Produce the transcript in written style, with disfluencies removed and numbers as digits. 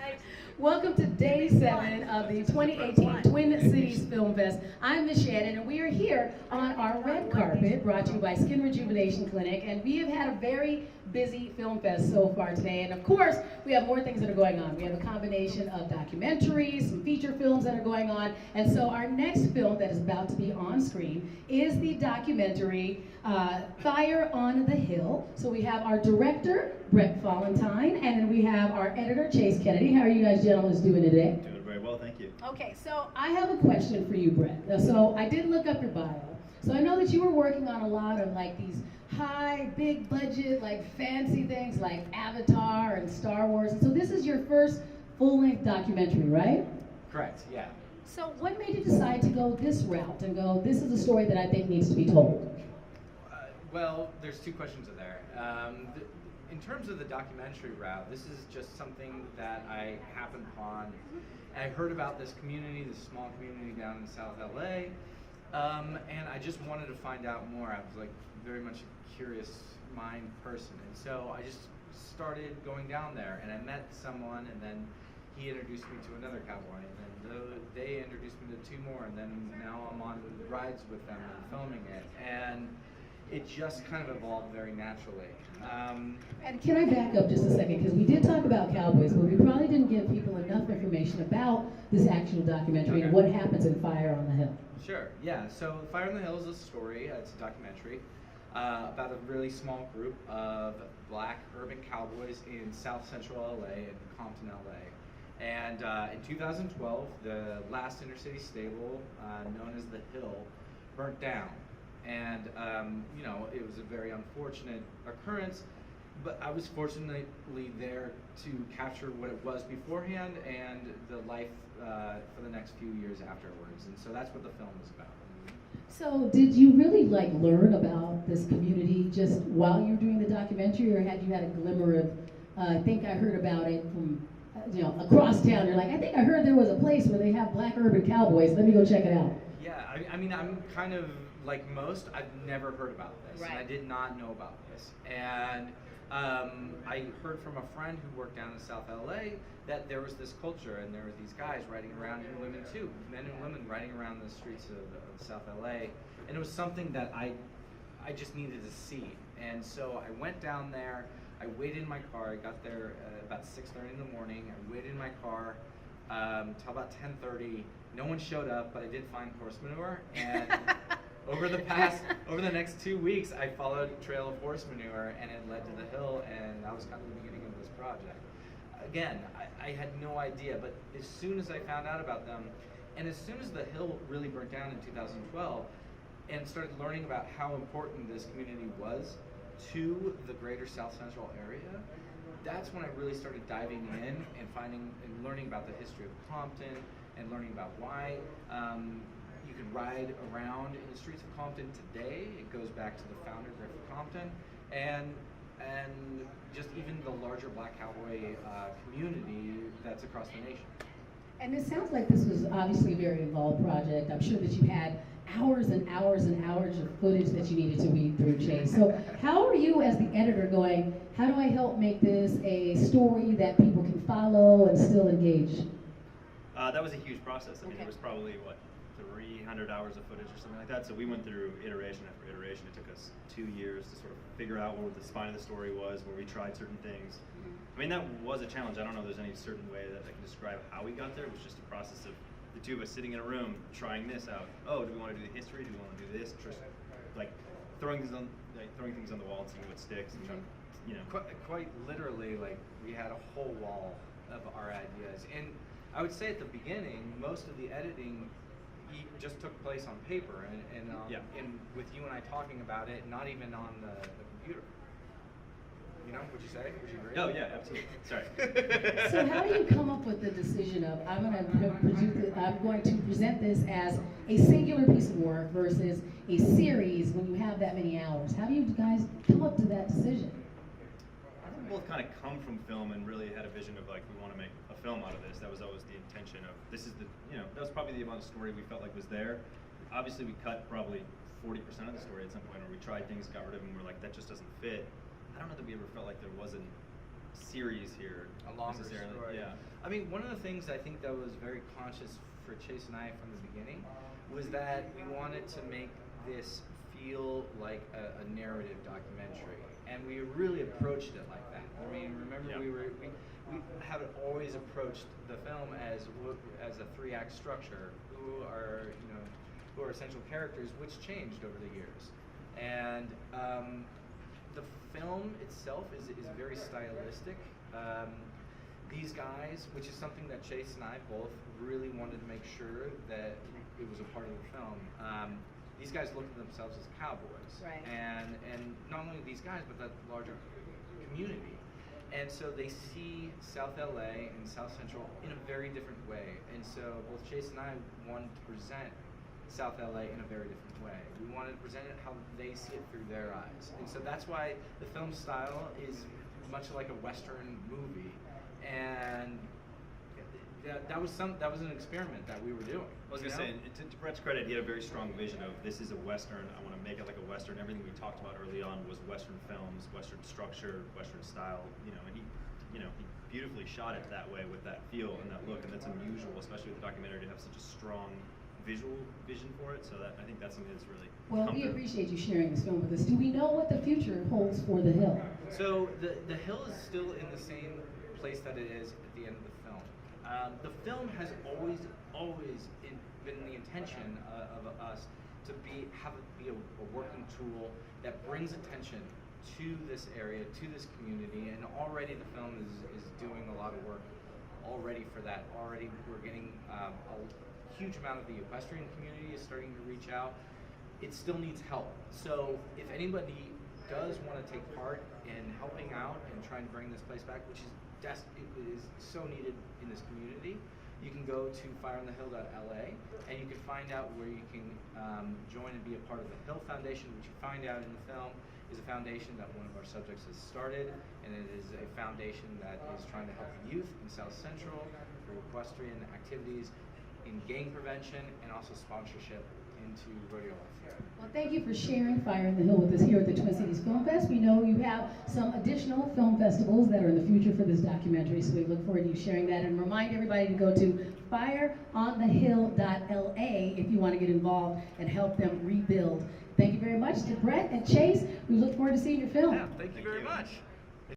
Hi. Welcome to Day 7 of the 2018 Twin Cities Film Fest. I'm Miss Shannan, and we are here on our red carpet, brought to you by Skin Rejuvenation Clinic, and we have had a very busy film fest so far today, and of course, we have more things that are going on. We have a combination of documentaries, some feature films that are going on, and so our next film that is about to be on screen is the documentary Fire on the Hill. So we have our director, Brett Fallentine, and then we have our editor, Chase Kennedy. How are you guys gentlemen doing today? Doing very well, thank you. Okay, so I have a question for you, Brett. So I did look up your bio. So I know that you were working on a lot of like these high, big budget, like fancy things like Avatar and Star Wars. And so this is your first full-length documentary, right? Correct, yeah. So what made you decide to go this route and go, this is a story that I think needs to be told? Well, there's two questions in there. In terms of the documentary route, this is just something that I happened upon. I heard about this community, this small community down in South LA, and I just wanted to find out more. I was like very much a curious mind person, and so I just started going down there, and I met someone, and then he introduced me to another cowboy, and then they introduced me to two more, and then now I'm on rides with them and filming it, and it just kind of evolved very naturally. And can I back up just a second, because we did talk about cowboys, but we probably didn't give people enough information about this actual documentary and what happens in Fire on the Hill. Sure, yeah. So Fire on the Hill is a story, it's a documentary about a really small group of black urban cowboys in South Central LA and Compton, LA. And in 2012, the last inner-city stable, known as the Hill, burnt down. And you know, it was a very unfortunate occurrence, but I was fortunately there to capture what it was beforehand and the life for the next few years afterwards, and so that's what the film is about. So did you really like learn about this community just while you were doing the documentary, or had you had a glimmer of, I think I heard about it from, you know, across town, you're like, I think I heard there was a place where they have black urban cowboys, let me go check it out. Yeah, I mean, I'm kind of like most, I've never heard about this, and I did not know about this. And I heard from a friend who worked down in South LA that there was this culture, and there were these guys riding around, and women too, men and women riding around the streets of South LA, and it was something that I just needed to see. And so I went down there, I waited in my car, I got there about 6:30 in the morning, I waited in my car till about 10:30, no one showed up, but I did find horse manure, and over the next 2 weeks, I followed a trail of horse manure, and it led to the Hill, and that was kind of the beginning of this project. Again, I had no idea, but as soon as I found out about them, and as soon as the Hill really burnt down in 2012, and started learning about how important this community was to the greater South Central area, that's when I really started diving in and finding and learning about the history of Compton, and learning about why you can ride around in the streets of Compton today. It goes back to the founder, Griffith Compton, and just even the larger black cowboy community that's across the nation. And it sounds like this was obviously a very involved project. I'm sure that you had hours and hours and hours of footage that you needed to weed through, Chase. So how are you as the editor going, how do I help make this a story that people can follow and still engage? That was a huge process. I mean, it was probably, what, 300 hours of footage or something like that. So we went through iteration after iteration. It took us 2 years to sort of figure out what the spine of the story was, where we tried certain things. I mean, that was a challenge. I don't know if there's any certain way that I can describe how we got there. It was just a process of the two of us sitting in a room trying this out. Oh, do we want to do the history? Do we want to do this? Just like throwing things on the wall and seeing what sticks and trying, you know. Quite literally, like, we had a whole wall of our ideas, and I would say at the beginning, most of the editing just took place on paper, and with you and I talking about it, not even on the computer. You know, would you say? Would you agree? Oh yeah, absolutely. Sorry. So how do you come up with the decision of I'm going to present this as a singular piece of work versus a series when you have that many hours? How do you guys come up to that decision? I think we both kind of come from film and really had a vision of like, we want to make a film out of this. That was always the intention of, this is the, you know, that was probably the amount of story we felt like was there. Obviously we cut probably 40% of the story at some point, or we tried things, got rid of them, and we're like, that just doesn't fit. I don't know that we ever felt like there wasn't series here. A longer necessarily. story. Yeah. I mean, one of the things I think that was very conscious for Chase and I from the beginning was that we wanted to make this feel like a narrative documentary, and we really approached it like that. I mean, remember we have always approached the film as a 3-act structure, who are essential characters, which changed over the years, and the film itself is very stylistic. These guys, which is something that Chase and I both really wanted to make sure that it was a part of the film. These guys look at themselves as cowboys, right. and not only these guys, but the larger community. And so they see South LA and South Central in a very different way. And so both Chase and I wanted to present South LA in a very different way. We wanted to present it how they see it through their eyes. And so that's why the film style is much like a Western movie. And that was an experiment that we were doing. I was gonna say, to Brett's credit, he had a very strong vision of this is a Western. I want to make it like a Western. Everything we talked about early on was Western films, Western structure, Western style. And he beautifully shot it that way with that feel and that look, and that's unusual, especially with the documentary, to have such a strong visual vision for it. So that I think that's something that's really well. We appreciate you sharing this film with us. Do we know what the future holds for The Hill? So the Hill is still in the same place that it is at the end of the film. The film has always been the intention of us to have it be a working tool that brings attention to this area, to this community, and already the film is doing a lot of work already for that. Already we're getting a huge amount of the equestrian community is starting to reach out. It still needs help. So if anybody does want to take part in helping out and trying to bring this place back, which is it is so needed in this community, you can go to fireonthehill.la and you can find out where you can join and be a part of the Hill Foundation, which you find out in the film is a foundation that one of our subjects has started, and it is a foundation that is trying to help youth in South Central through equestrian activities, in gang prevention, and also sponsorship into rodeo life. Well, thank you for sharing Fire in the Hill with us here at the Twin Cities Film Fest. We know you have some additional film festivals that are in the future for this documentary, so we look forward to you sharing that, and remind everybody to go to fireonthehill.la if you want to get involved and help them rebuild. Thank you very much to Brett and Chase. We look forward to seeing your film. Yeah, thank you very much.